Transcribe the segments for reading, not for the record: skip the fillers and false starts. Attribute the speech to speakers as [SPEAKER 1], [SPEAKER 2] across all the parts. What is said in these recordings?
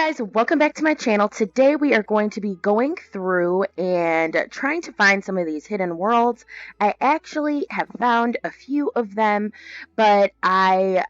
[SPEAKER 1] guys, welcome back to my channel. Today we are going to be going through and trying to find some of these hidden worlds. I actually have found a few of them, but I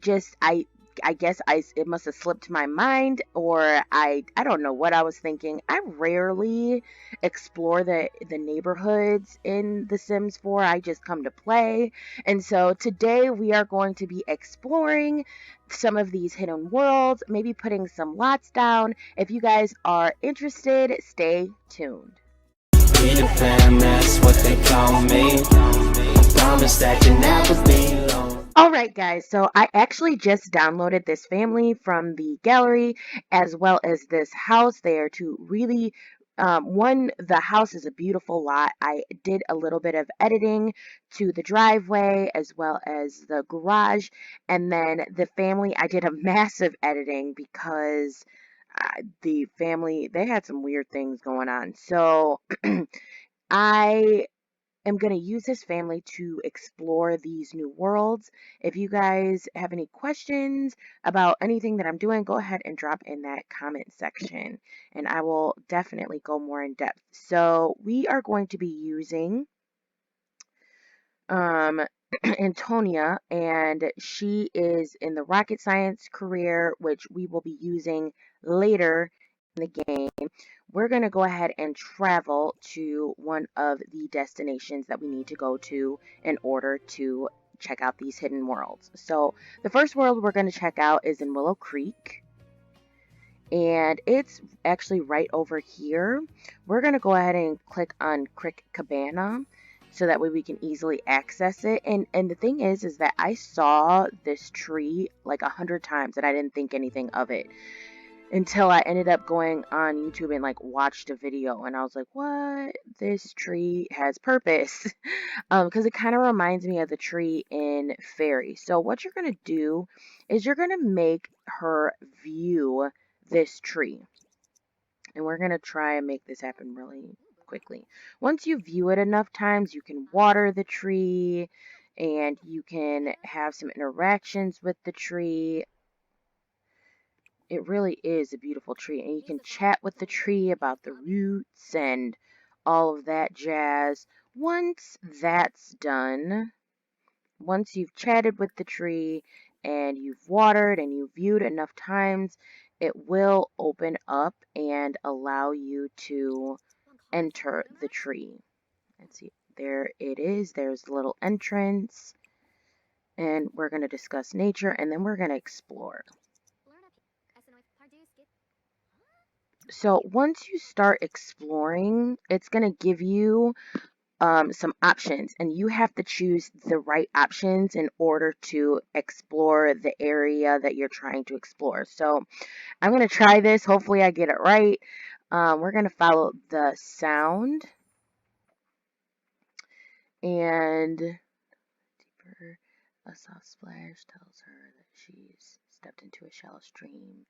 [SPEAKER 1] just I guess it must have slipped my mind, or I don't know what I was thinking. I rarely explore the neighborhoods in The Sims 4. I just come to play. And so today we are going to be exploring some of these hidden worlds, maybe putting some lots down. If you guys are interested, stay tuned.
[SPEAKER 2] We the fam, that's what they call me. Promise that you never be alone.
[SPEAKER 1] Alright guys, so I actually just downloaded this family from the gallery as well as this house. They are two really, the house is a beautiful lot. I did a little bit of editing to the driveway as well as the garage, and then the family, I did a massive editing because the family, they had some weird things going on. So I am going to use this family to explore these new worlds. If you guys have any questions about anything that I'm doing, go ahead and drop in that comment section and I will definitely go more in depth. So we are going to be using um, Antonia, and she is in the rocket science career, which we will be using later in the game. We're going to go ahead and travel to one of the destinations that we need to go to in order to check out these hidden worlds. So the first world we're going to check out is in Willow Creek, and it's actually right over here. We're going to go ahead and click on Crick Cabana so that way we can easily access it. And the thing is that I saw this tree like 100 times and I didn't think anything of it until I ended up going on YouTube and like watched a video, and I was like, what? This tree has purpose. Because it kind of reminds me of the tree in Fairy. So what you're going to do is you're going to make her view this tree. And we're going to try and make this happen really quickly. Once you view it enough times, you can water the tree and you can have some interactions with the tree. It really is a beautiful tree, and you can chat with the tree about the roots and all of that jazz. Once that's done, once you've chatted with the tree and you've watered and you've viewed enough times, it will open up and allow you to enter the tree. Let's see, there it is. There's the little entrance, and we're going to discuss nature, and then we're going to explore. So once you start exploring, it's going to give you some options, and you have to choose the right options in order to explore the area that you're trying to explore. So I'm going to try this. Hopefully I get it right. We're going to follow the sound, and deeper, a soft splash tells her that she's stepped into a shallow stream.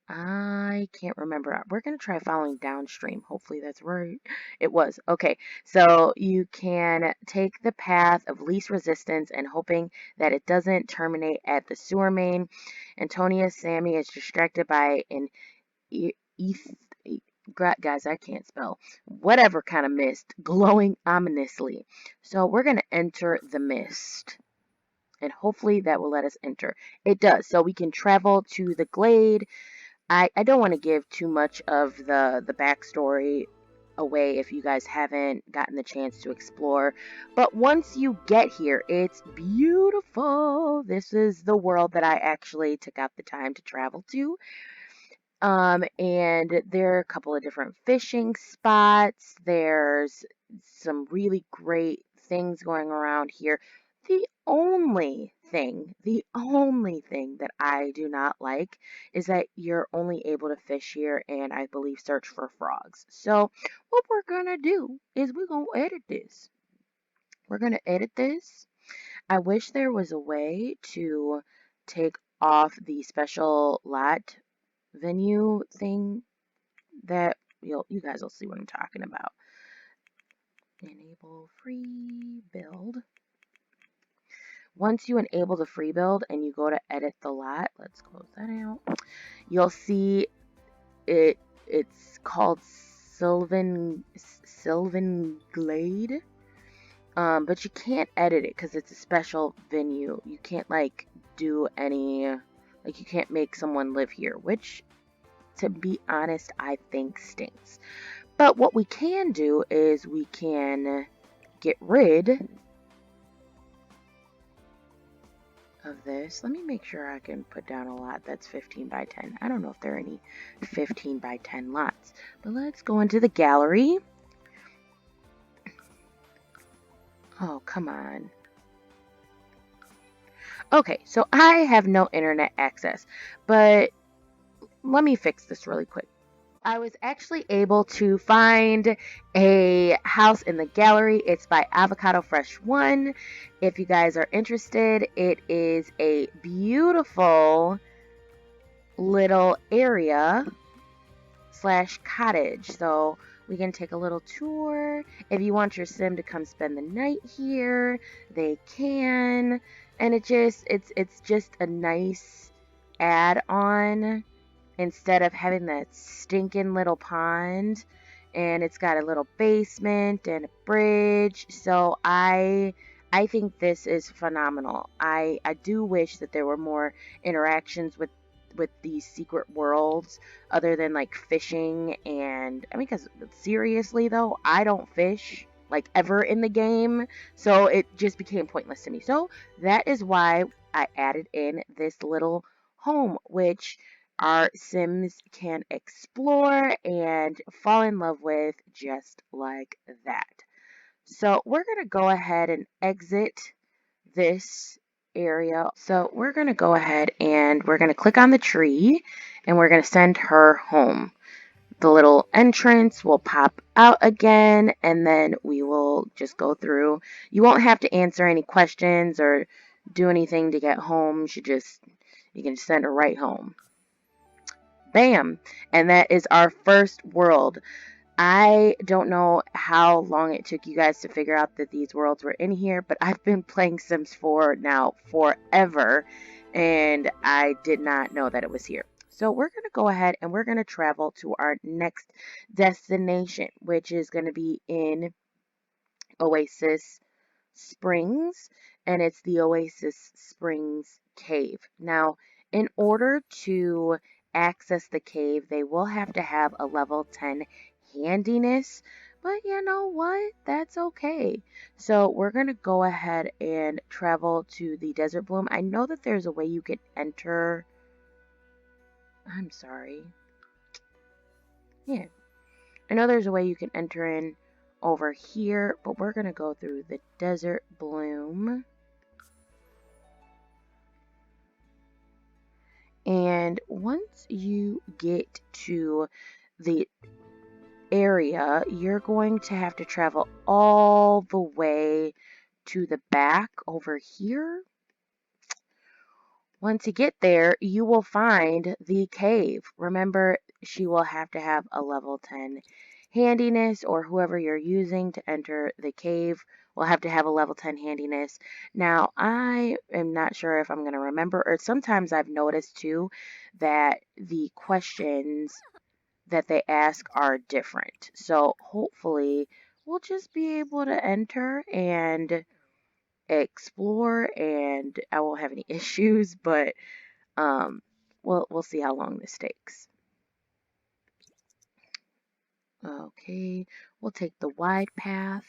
[SPEAKER 1] I can't remember. We're going to try following downstream. Hopefully that's right. It was. Okay, so you can take the path of least resistance and hoping that it doesn't terminate at the sewer main. Antonia Sammy is distracted by an guys, I can't spell. Whatever kind of mist, glowing ominously. So we're going to enter the mist, and hopefully that will let us enter. It does. So we can travel to the glade. I don't want to give too much of the backstory away if you guys haven't gotten the chance to explore. But once you get here, it's beautiful. This is the world that I actually took out the time to travel to. And there are a couple of different fishing spots. There's some really great things going around here. The only thing that I do not like is that you're only able to fish here and I believe search for frogs. So what we're gonna do is we're gonna edit this. We're gonna edit this. I wish there was a way to take off the special lot venue thing that you guys will see what I'm talking about. Enable free build. Once you enable the free build and you go to edit the lot, let's close that out. You'll see it's called Sylvan Glade. But you can't edit it because it's a special venue. You can't like do any, like you can't make someone live here, which to be honest, I think stinks. But what we can do is we can get rid of this. Let me make sure I can put down a lot that's 15 by 10. I don't know if there are any 15 by 10 lots, but let's go into the gallery. Oh, come on. Okay, so I have no internet access, but let me fix this really quick. I was actually able to find a house in the gallery. It's by Avocado Fresh 1. If you guys are interested, it is a beautiful little area slash cottage. So we can take a little tour. If you want your sim to come spend the night here, they can. And it's just a nice add-on instead of having that stinking little pond. And it's got a little basement and a bridge. So I think this is phenomenal. I do wish that there were more interactions with these secret worlds other than like fishing. And I mean, because seriously though, I don't fish like ever in the game, so it just became pointless to me. So that is why I added in this little home, which our sims can explore and fall in love with just like that. So we're going to go ahead and exit this area. So we're going to go ahead and we're going to click on the tree and we're going to send her home. The little entrance will pop out again and then we will just go through. You won't have to answer any questions or do anything to get home. You can send her right home. Bam! And that is our first world. I don't know how long it took you guys to figure out that these worlds were in here, but I've been playing Sims 4 now forever, and I did not know that it was here. So we're going to go ahead and we're going to travel to our next destination, which is going to be in Oasis Springs, and it's the Oasis Springs Cave. Now, in order to access the cave, they will have to have a level 10 handiness, but you know what? That's okay. So we're going to go ahead and travel to the Desert Bloom. I know that there's a way you can enter. I'm sorry. Yeah. I know there's a way you can enter in over here, but we're going to go through the Desert Bloom. And once you get to the area, you're going to have to travel all the way to the back over here. Once you get there, you will find the cave. Remember, she will have to have a level 10 handiness, or whoever you're using to enter the cave will have to have a level 10 handiness. Now, I am not sure if I'm going to remember, or sometimes I've noticed too that the questions that they ask are different. So hopefully we'll just be able to enter and explore and I won't have any issues, but we'll see how long this takes. Okay, we'll take the wide path,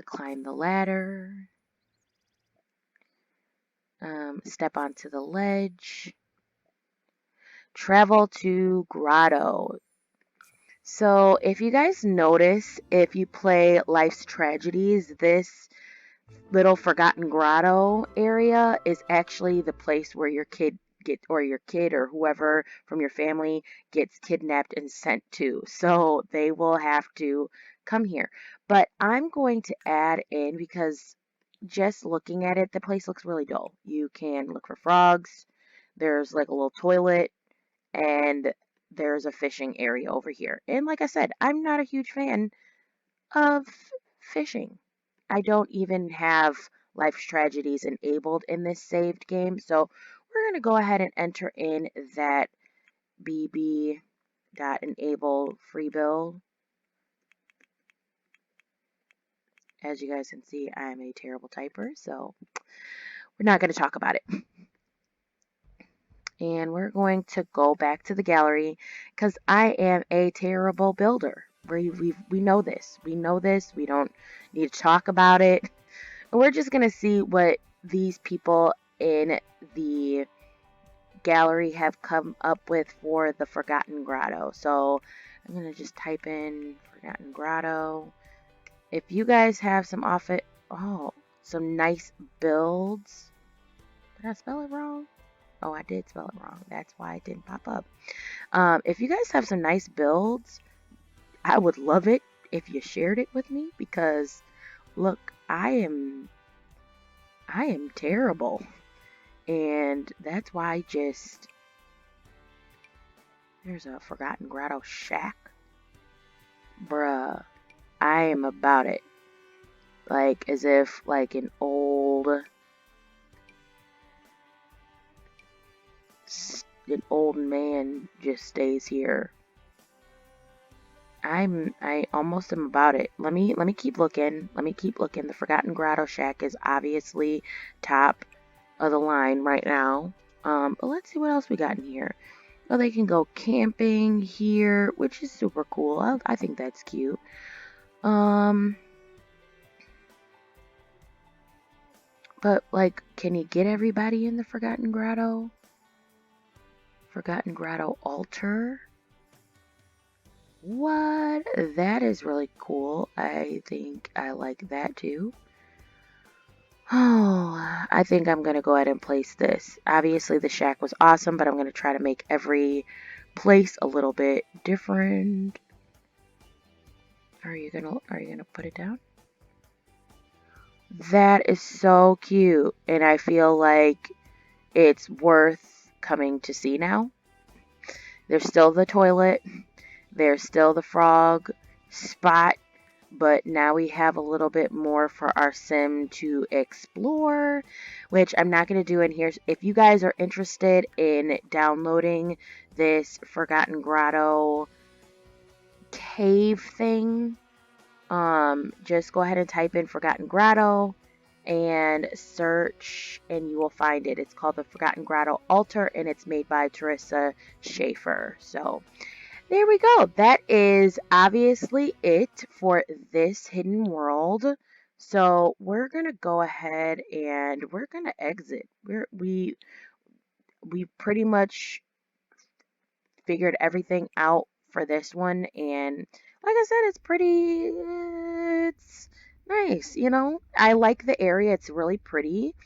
[SPEAKER 1] climb the ladder, step onto the ledge, travel to Grotto. So if you guys notice, if you play Life's Tragedies, this little forgotten grotto area is actually the place where your kid or whoever from your family gets kidnapped and sent to. So they will have to come here. But I'm going to add in, because just looking at it, the place looks really dull. You can look for frogs. There's like a little toilet and there's a fishing area over here. And like I said, I'm not a huge fan of fishing. I don't even have Life's Tragedies enabled in this saved game, so we're going to go ahead and enter in that bb.enable free build. As you guys can see, I am a terrible typer, so we're not going to talk about it. And we're going to go back to the gallery because I am a terrible builder. We know this. We know this. We don't need to talk about it. We're just going to see what these people in the gallery have come up with for the Forgotten Grotto. So I'm going to just type in Forgotten Grotto. If you guys have some some nice builds. Did I spell it wrong? Oh, I did spell it wrong. That's why it didn't pop up. If you guys have some nice builds, I would love it if you shared it with me because, look, I am terrible. And that's why there's a Forgotten Grotto shack. Bruh, I am about it. Like, as if, like, an old man just stays here. I almost am about it. Let me keep looking. The Forgotten Grotto shack is obviously top of the line right now. But let's see what else we got in here. Oh, they can go camping here, which is super cool. I think that's cute. But like, can you get everybody in the Forgotten Grotto? Forgotten Grotto altar? What? That is really cool. I think I like that too. Oh, I think I'm going to go ahead and place this. Obviously, the shack was awesome, but I'm going to try to make every place a little bit different. Are you gonna put it down? That is so cute, and I feel like it's worth coming to see now. There's still the toilet, there's still the frog spot, but now we have a little bit more for our sim to explore, which I'm not going to do in here. If you guys are interested in downloading this Forgotten Grotto cave thing, just go ahead and type in Forgotten Grotto and search and you will find it. It's called the Forgotten Grotto Altar and it's made by Teresa Schaefer. So there we go. That is obviously it for this hidden world. So we're going to go ahead and we're going to exit. We pretty much figured everything out for this one, and like I said, it's nice, you know. I like the area. It's really pretty,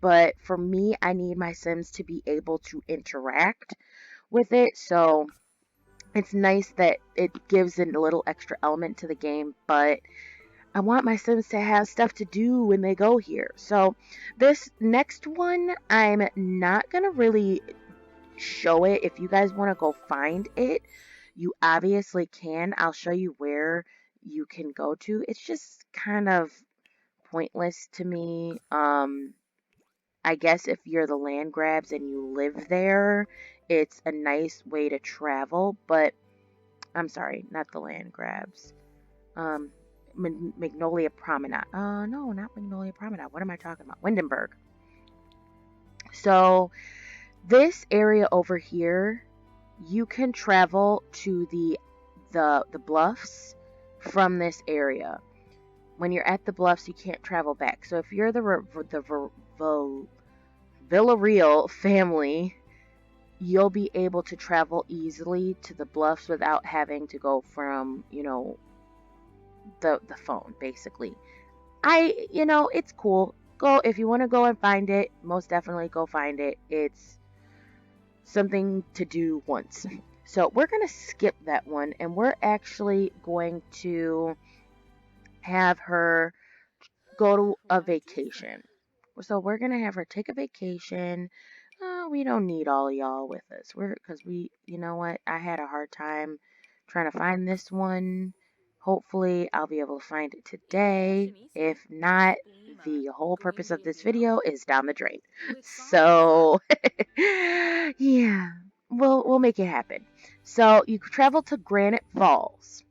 [SPEAKER 1] but for me, I need my Sims to be able to interact with it. So it's nice that it gives it a little extra element to the game, but I want my Sims to have stuff to do when they go here. So this next one, I'm not going to really show it. If you guys want to go find it, you obviously can. I'll show you where you can go to. It's just kind of pointless to me. I guess if you're the land grabs and you live there, it's a nice way to travel, but I'm sorry, not the land grabs. Magnolia Promenade. No, not Magnolia Promenade. What am I talking about? Windhamburg. So this area over here, you can travel to the bluffs from this area. When you're at the bluffs, you can't travel back. So if you're the Villarreal family, you'll be able to travel easily to the bluffs without having to go from, you know, the phone, basically. It's cool. Go if you want to go and find it, most definitely go find it. It's something to do once. So we're going to skip that one and we're actually going to have her go to a vacation. So we're going to have her take a vacation. We don't need all of y'all with us. You know what? I had a hard time trying to find this one. Hopefully I'll be able to find it today. If not, the whole purpose of this video is down the drain. So, yeah. we'll make it happen. So you travel to Granite Falls.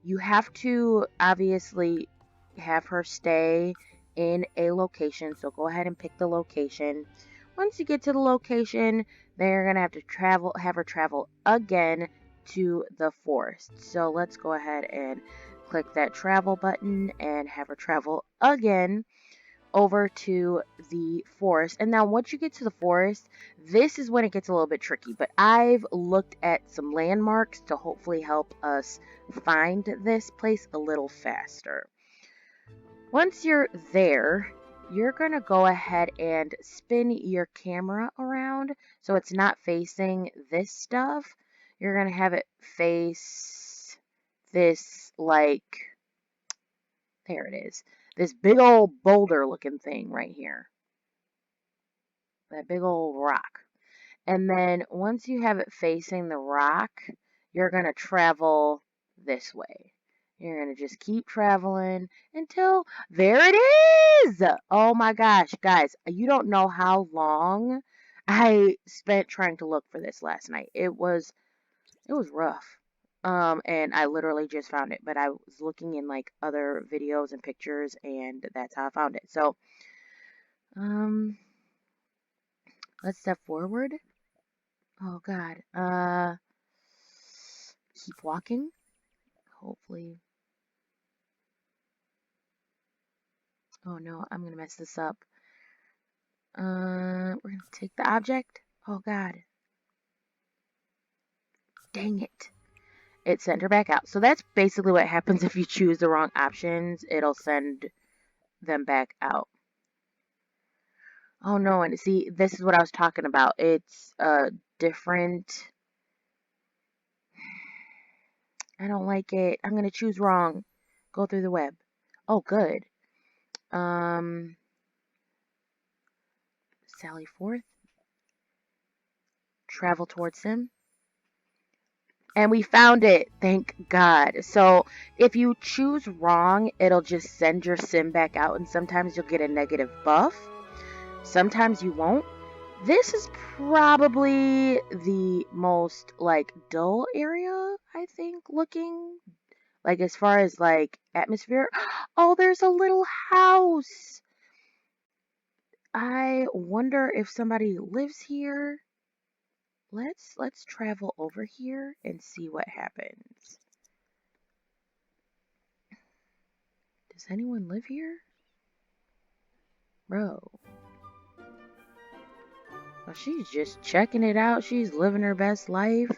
[SPEAKER 1] You have to obviously have her stay in a location. So go ahead and pick the location. Once you get to the location, then you're gonna have her travel again to the forest. So let's go ahead and click that travel button and have her travel again over to the forest. And now once you get to the forest, this is when it gets a little bit tricky, but I've looked at some landmarks to hopefully help us find this place a little faster. Once you're there, you're gonna go ahead and spin your camera around so it's not facing this stuff. You're gonna have it face this, like, there it is. This big old boulder looking thing right here. That big old rock. And then once you have it facing the rock, you're going to travel this way. You're going to just keep traveling until there it is. Oh my gosh, guys, you don't know how long I spent trying to look for this last night. It was rough. And I literally just found it, but I was looking in like other videos and pictures, and that's how I found it. So, um, let's step forward. Oh God. Keep walking. Hopefully. Oh no, I'm gonna mess this up. We're gonna take the object. Oh God. Dang it. It sent her back out. So that's basically what happens if you choose the wrong options. It'll send them back out. Oh no, and see, this is what I was talking about. It's different. I don't like it. I'm gonna choose wrong. Go through the web. Oh, good. Um, Sally forth. Travel towards Sim. And we found it, thank God. So if you choose wrong, it'll just send your sim back out, and sometimes you'll get a negative buff. Sometimes you won't. This is probably the most like dull area, I think, looking like as far as like atmosphere. Oh, there's a little house. I wonder if somebody lives here. Let's travel over here and see what happens. Does anyone live here? Bro. Well, she's just checking it out. She's living her best life.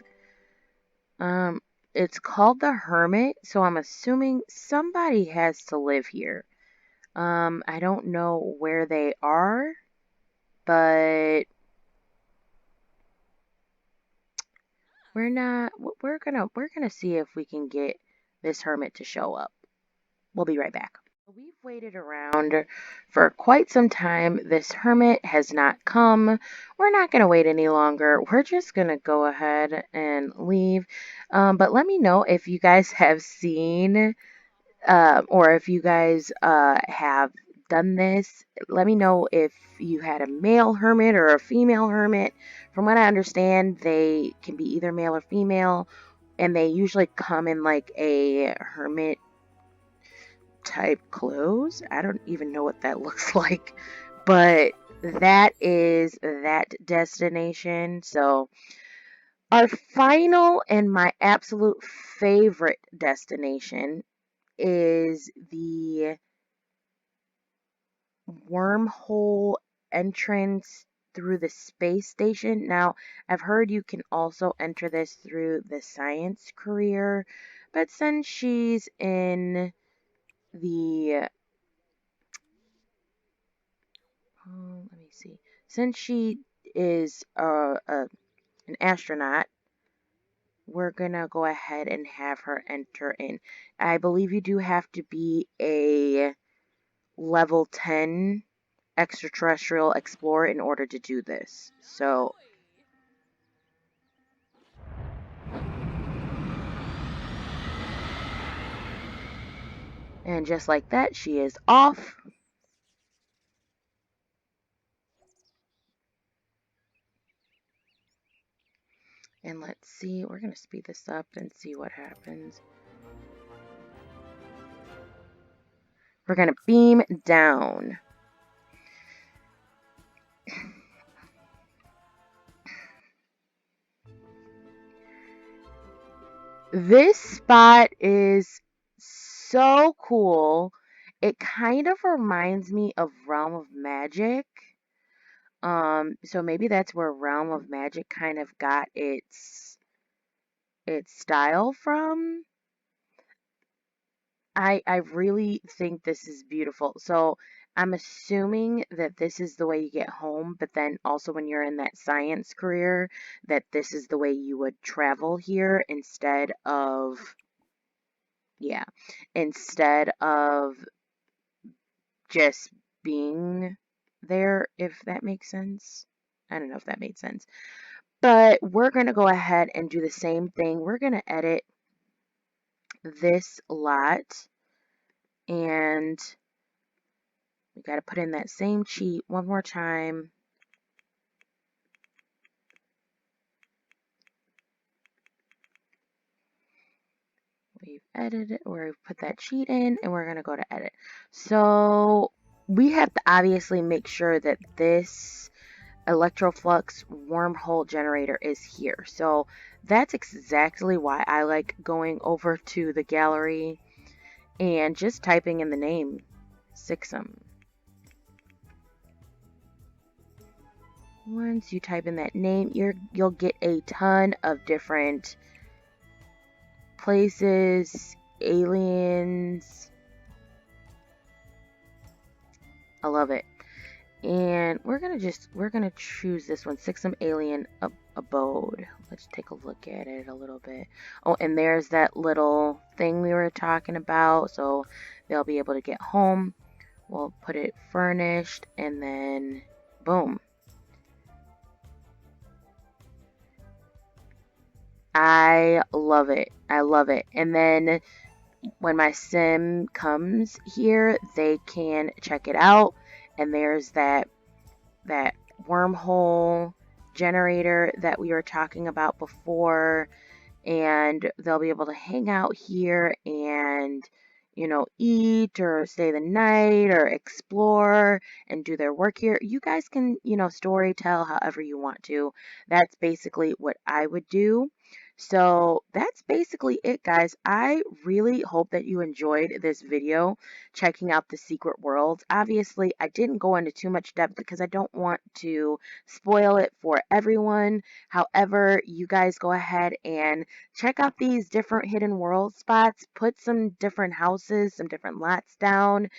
[SPEAKER 1] It's called the Hermit, so I'm assuming somebody has to live here. I don't know where they are, but we're gonna see if we can get this hermit to show up. We'll be right back. We've waited around for quite some time. This hermit has not come. We're not going to wait any longer. We're just going to go ahead and leave. But let me know if you guys have seen or if you guys have done this. Let me know if you had a male hermit or a female hermit. From what I understand, they can be either male or female, and they usually come in like a hermit type clothes. I don't even know what that looks like, but that is that destination. So our final and my absolute favorite destination is the Wormhole entrance through the space station. Now, I've heard you can also enter this through the science career, but since she's in the let me see. Since she is an astronaut, we're gonna go ahead and have her enter in. I believe you do have to be a level 10 extraterrestrial explorer in order to do this. So, and just like that, she is off. And let's see, we're going to speed this up and see what happens. We're going to beam down. This spot is so cool. It kind of reminds me of Realm of Magic. So maybe that's where Realm of Magic kind of got its style from. I really think this is beautiful. So I'm assuming that this is the way you get home, but then also when you're in that science career, that this is the way you would travel here instead of, yeah, instead of just being there, if that makes sense. I don't know if that made sense. But we're going to go ahead and do the same thing. We're going to edit this lot, and we got to put in that same cheat one more time. We've edited, or we've put that cheat in, and we're going to go to edit. So we have to obviously make sure that this electroflux wormhole generator is here. So that's exactly why I like going over to the gallery and just typing in the name, Sixum. Once you type in that name, you'll get a ton of different places, aliens. I love it. And we're gonna choose this one, Sixum Alien Abode. Let's take a look at it a little bit. Oh, and there's that little thing we were talking about, so they'll be able to get home. We'll put it furnished, and then boom. I love it. I love it. And then when my sim comes here, they can check it out. And there's that wormhole generator that we were talking about before, and they'll be able to hang out here and, you know, eat or stay the night or explore and do their work here. You guys can, you know, story tell however you want to. That's basically what I would do. So that's basically it, guys. I really hope that you enjoyed this video checking out the secret worlds. Obviously, I didn't go into too much depth because I don't want to spoil it for everyone. However, you guys go ahead and check out these different hidden world spots, put some different houses, some different lots down,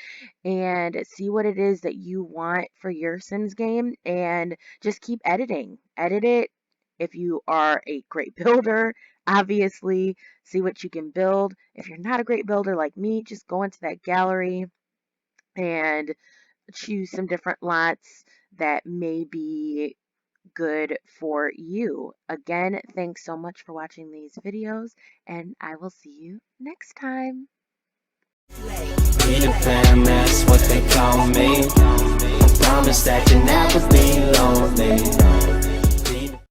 [SPEAKER 1] and see what it is that you want for your Sims game, and just keep editing. Edit it. If you are a great builder, obviously, see what you can build. If you're not a great builder like me, just go into that gallery and choose some different lots that may be good for you. Again, thanks so much for watching these videos, and I will see you next time.
[SPEAKER 2] We the fam, that's what they call me. Promise that you never be lonely.